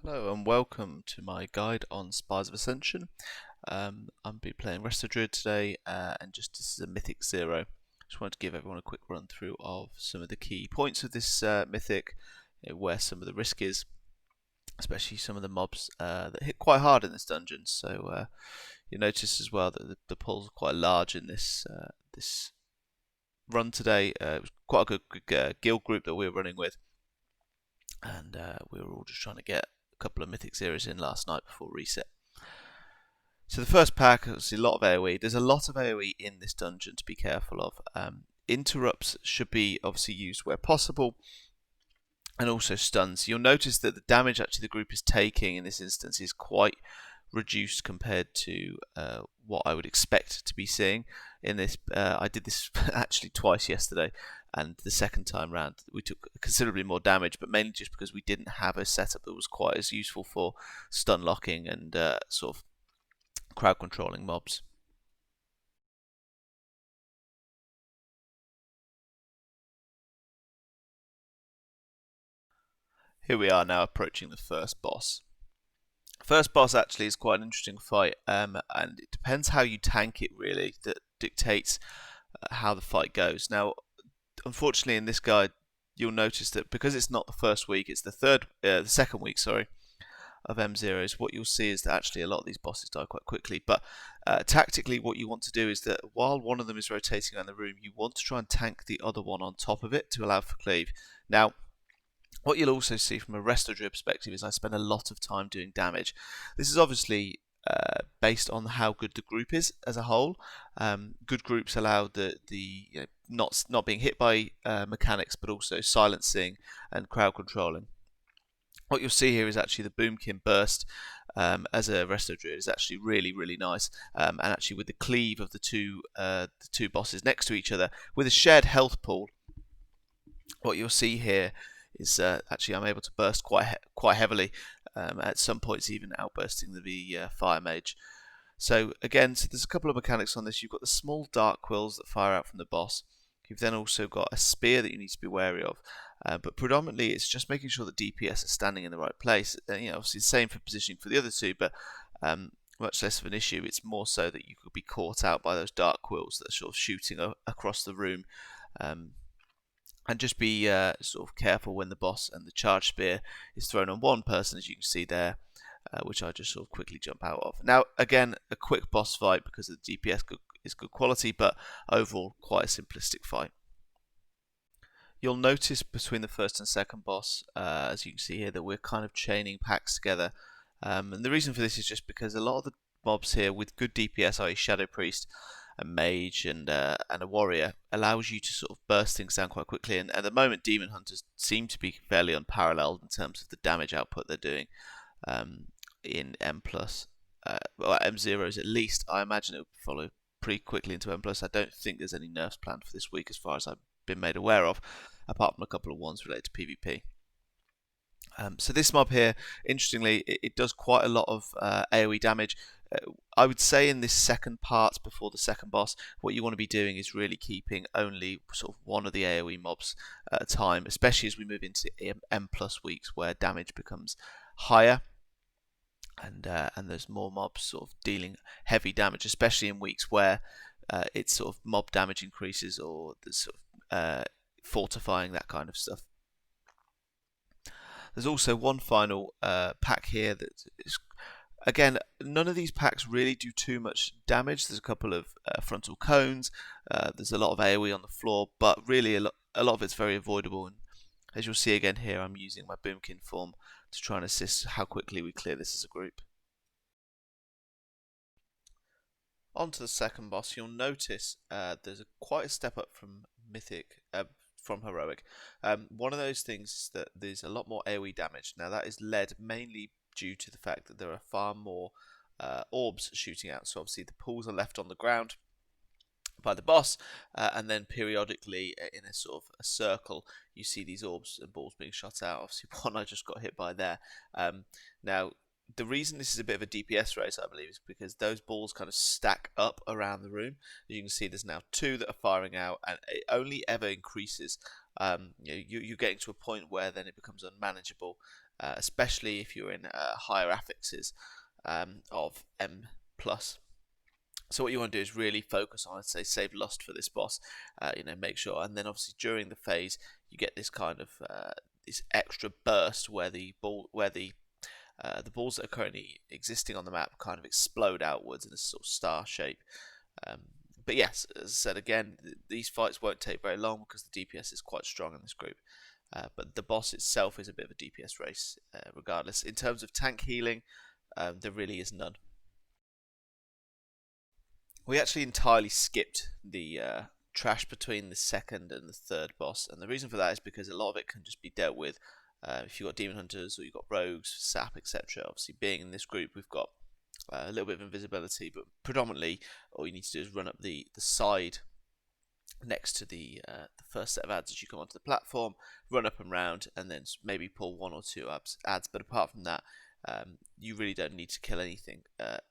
Hello and welcome to my guide on Spires of Ascension. I'm be playing Resto Druid today, and just this is a Mythic 0. Just wanted to give everyone a quick run through of some of the key points of this Mythic, where some of the risk is, especially some of the mobs that hit quite hard in this dungeon. So you'll notice as well that the pulls are quite large in this run today. It was quite a good guild group that we were running with, and we were all just trying to get couple of Mythic series in last night before reset. So the first pack, obviously a lot of AoE. There's a lot of AoE in this dungeon to be careful of. Interrupts should be obviously used where possible, and also stuns. You'll notice that the damage actually the group is taking in this instance is quite reduced compared to what I would expect to be seeing in this. I did this actually twice yesterday, and the second time round we took considerably more damage, but mainly just because we didn't have a setup that was quite as useful for stun locking and sort of crowd controlling mobs. Here we are now approaching the first boss. First boss actually is quite an interesting fight, and it depends how you tank it really that dictates how the fight goes. Now, unfortunately, in this guide, you'll notice that because it's not the first week, it's the second week, sorry, of M0s. What you'll see is that actually a lot of these bosses die quite quickly. But tactically, what you want to do is that while one of them is rotating around the room, you want to try and tank the other one on top of it to allow for cleave. Now, what you'll also see from a Resto Druid perspective is I spend a lot of time doing damage. This is obviously based on how good the group is as a whole. Good groups allow the not being hit by mechanics, but also silencing and crowd controlling. What you'll see here is actually the Boomkin burst as a Resto Druid is actually really nice, and actually with the cleave of the two bosses next to each other with a shared health pool. What you'll see here is actually I'm able to burst quite heavily, at some points even outbursting the Fire Mage. So again, there's a couple of mechanics on this. You've got the small dark quills that fire out from the boss. You've then also got a spear that you need to be wary of. But predominantly it's just making sure that DPS are standing in the right place. Obviously the same for positioning for the other two, but much less of an issue. It's more so that you could be caught out by those dark quills that are sort of shooting across the room. And just be sort of careful when the boss and the charge spear is thrown on one person, as you can see there, which I just sort of quickly jump out of. Now, again, a quick boss fight because the DPS is good quality, but overall quite a simplistic fight. You'll notice between the first and second boss, as you can see here, that we're kind of chaining packs together. And the reason for this is just because a lot of the mobs here with good DPS, i.e. Shadow Priest, a mage and a warrior, allows you to sort of burst things down quite quickly, and at the moment Demon Hunters seem to be fairly unparalleled in terms of the damage output they're doing in M+. Well, M0s at least. I imagine it will follow pretty quickly into M+. I don't think there's any nerfs planned for this week as far as I've been made aware of, apart from a couple of ones related to PvP. So this mob here, interestingly, it does quite a lot of AoE damage. I would say in this second part before the second boss, what you want to be doing is really keeping only sort of one of the AoE mobs at a time, especially as we move into M+ weeks where damage becomes higher and there's more mobs sort of dealing heavy damage, especially in weeks where it's sort of mob damage increases or there's sort of fortifying, that kind of stuff. There's also one final pack here that is, again, none of these packs really do too much damage. There's a couple of frontal cones, there's a lot of AoE on the floor, but really a lot of it's very avoidable. And as you'll see again here, I'm using my Boomkin form to try and assist how quickly we clear this as a group. On to the second boss, you'll notice there's quite a step up from Mythic, from Heroic. One of those things is that there's a lot more AoE damage. Now that is led mainly due to the fact that there are far more orbs shooting out. So obviously the pools are left on the ground by the boss, and then periodically in a sort of a circle you see these orbs and balls being shot out. Obviously one I just got hit by there. Now the reason this is a bit of a DPS race, I believe, is because those balls kind of stack up around the room. As you can see, there's now two that are firing out, and it only ever increases. You're getting to a point where then it becomes unmanageable, especially if you're in higher affixes of M+. So what you want to do is really focus on, I'd say, save lust for this boss. Make sure, and then obviously during the phase you get this kind of this extra burst where the balls that are currently existing on the map kind of explode outwards in a sort of star shape. But yes, as I said again, these fights won't take very long because the DPS is quite strong in this group. But the boss itself is a bit of a DPS race, regardless. In terms of tank healing, there really is none. We actually entirely skipped the trash between the second and the third boss, and the reason for that is because a lot of it can just be dealt with if you've got demon hunters or you've got rogues, sap, etc. Obviously, being in this group, we've got a little bit of invisibility, but predominantly all you need to do is run up the side next to the first set of ads as you come onto the platform, run up and round, and then maybe pull one or two ads. But apart from that, you really don't need to kill anything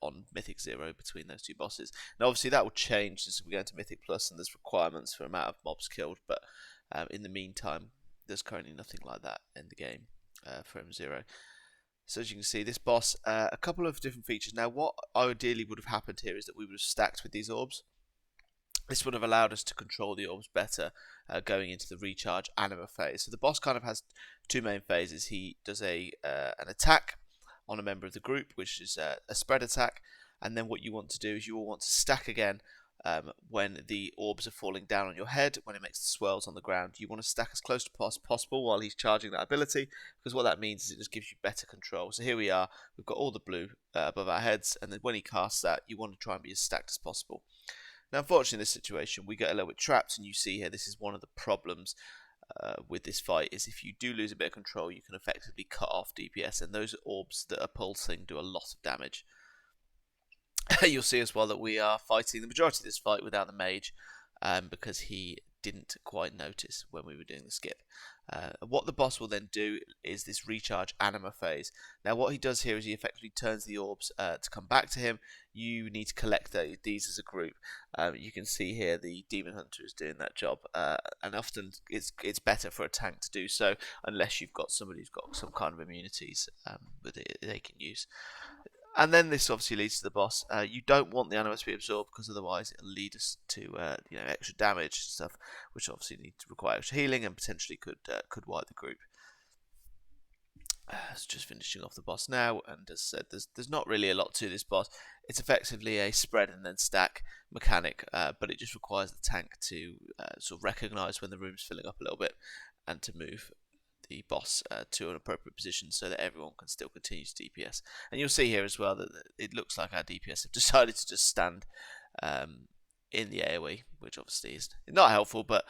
on Mythic 0 between those two bosses. Now obviously that will change as we go into Mythic Plus and there's requirements for amount of mobs killed, but in the meantime there's currently nothing like that in the game for M0. So as you can see, this boss, a couple of different features. Now what ideally would have happened here is that we would have stacked with these orbs. This would have allowed us to control the orbs better going into the recharge anima phase. So the boss kind of has two main phases. He does an attack on a member of the group, which is a spread attack, and then what you want to do is you will want to stack again when the orbs are falling down on your head, when it makes the swirls on the ground. You want to stack as close to possible while he's charging that ability, because what that means is it just gives you better control. So here we are, we've got all the blue above our heads, and then when he casts that, you want to try and be as stacked as possible. Now unfortunately in this situation we get a little bit trapped, and you see here this is one of the problems with this fight, is if you do lose a bit of control you can effectively cut off DPS, and those orbs that are pulsing do a lot of damage. You'll see as well that we are fighting the majority of this fight without the mage because he didn't quite notice when we were doing the skip. What the boss will then do is this recharge anima phase. Now what he does here is he effectively turns the orbs to come back to him. You need to collect these as a group. You can see here the demon hunter is doing that job, and often it's better for a tank to do so unless you've got somebody who's got some kind of immunities that they can use. And then this obviously leads to the boss. You don't want the anima to be absorbed because otherwise it'll lead us to extra damage and stuff, which obviously need to require extra healing and potentially could wipe the group. It's just finishing off the boss now, and as I said, there's not really a lot to this boss. It's effectively a spread and then stack mechanic, but it just requires the tank to sort of recognise when the room's filling up a little bit and to move the boss to an appropriate position so that everyone can still continue to DPS. And you'll see here as well that it looks like our DPS have decided to just stand in the AoE, which obviously is not helpful, but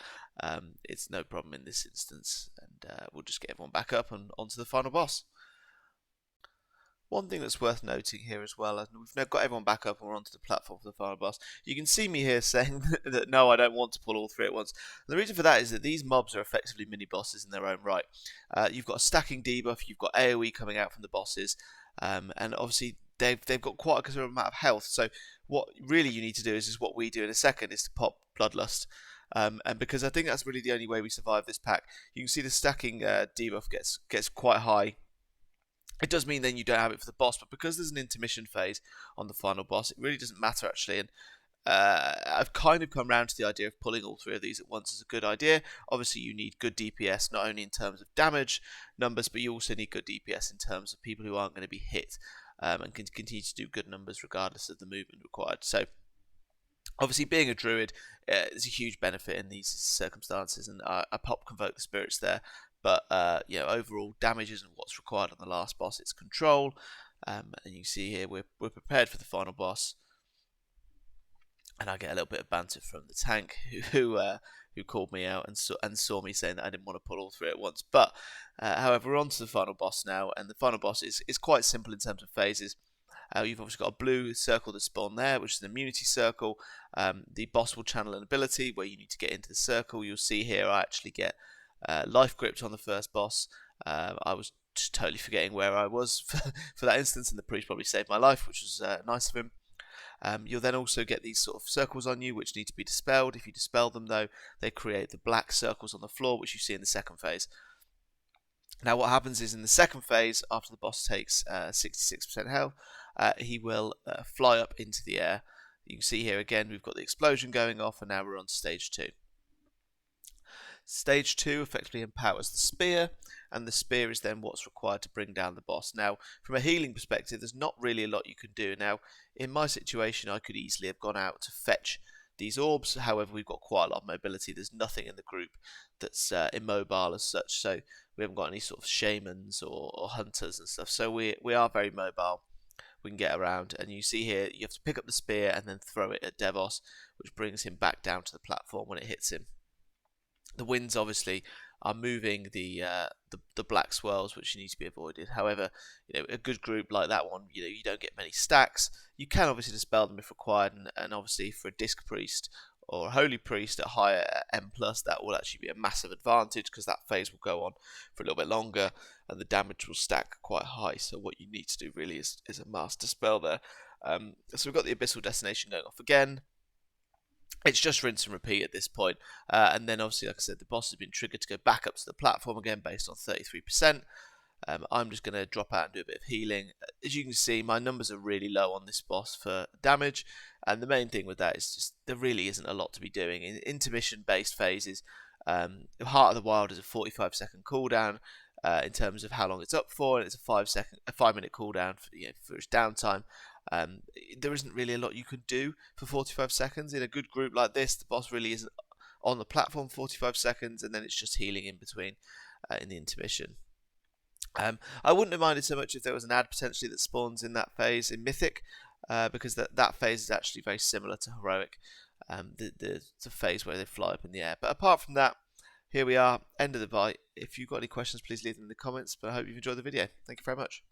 it's no problem in this instance, and we'll just get everyone back up and onto the final boss. One thing that's worth noting here as well, and we've now got everyone back up and we're onto the platform for the final boss. You can see me here saying that no, I don't want to pull all three at once. And the reason for that is that these mobs are effectively mini bosses in their own right. You've got a stacking debuff, you've got AoE coming out from the bosses, and obviously they've got quite a considerable amount of health. So what really you need to do is what we do in a second, is to pop Bloodlust. And because I think that's really the only way we survive this pack. You can see the stacking debuff gets quite high. It does mean then you don't have it for the boss, but because there's an intermission phase on the final boss, it really doesn't matter actually. And I've kind of come around to the idea of pulling all three of these at once is a good idea. Obviously you need good DPS, not only in terms of damage numbers, but you also need good DPS in terms of people who aren't going to be hit and can continue to do good numbers regardless of the movement required. So obviously being a druid is a huge benefit in these circumstances, and I pop Convoke the Spirits there. But overall damage isn't what's required on the last boss, it's control. And you can see here we're prepared for the final boss. And I get a little bit of banter from the tank who called me out and saw me saying that I didn't want to pull all three at once. But however, we're on to the final boss now, and the final boss is quite simple in terms of phases. You've obviously got a blue circle that's spawned there, which is an immunity circle. The boss will channel an ability where you need to get into the circle. You'll see here I actually get life gripped on the first boss. I was just totally forgetting where I was for that instance, and the priest probably saved my life, which was nice of him. You'll then also get these sort of circles on you which need to be dispelled. If you dispel them though, they create the black circles on the floor, which you see in the second phase. Now what happens is in the second phase, after the boss takes 66% health, he will fly up into the air. You can see here again we've got the explosion going off, and now we're on stage 2. Stage 2 effectively empowers the spear, and the spear is then what's required to bring down the boss. Now, from a healing perspective, there's not really a lot you can do. Now, in my situation, I could easily have gone out to fetch these orbs. However, we've got quite a lot of mobility. There's nothing in the group that's immobile as such, so we haven't got any sort of shamans or hunters and stuff. So we are very mobile. We can get around, and you see here you have to pick up the spear and then throw it at Devos, which brings him back down to the platform when it hits him. The winds obviously are moving the black swirls, which need to be avoided. However, a good group like that one, you don't get many stacks. You can obviously dispel them if required, and obviously for a disc priest or a holy priest at higher M+, that will actually be a massive advantage, because that phase will go on for a little bit longer and the damage will stack quite high. So what you need to do really is a mass dispel there. So we've got the abyssal destination going off again. It's just rinse and repeat at this point. And then obviously, like I said, the boss has been triggered to go back up to the platform again based on 33%. I'm just going to drop out and do a bit of healing. As you can see, my numbers are really low on this boss for damage. And the main thing with that is just there really isn't a lot to be doing. In intermission-based phases, Heart of the Wild is a 45-second cooldown in terms of how long it's up for, and it's a 5-minute cooldown for its downtime. There isn't really a lot you could do for 45 seconds. In a good group like this, the boss really isn't on the platform 45 seconds, and then it's just healing in between in the intermission. I wouldn't have minded so much if there was an ad potentially that spawns in that phase in Mythic, because that phase is actually very similar to Heroic, the phase where they fly up in the air. But apart from that, here we are, end of the fight. If you've got any questions, please leave them in the comments, but I hope you've enjoyed the video. Thank you very much.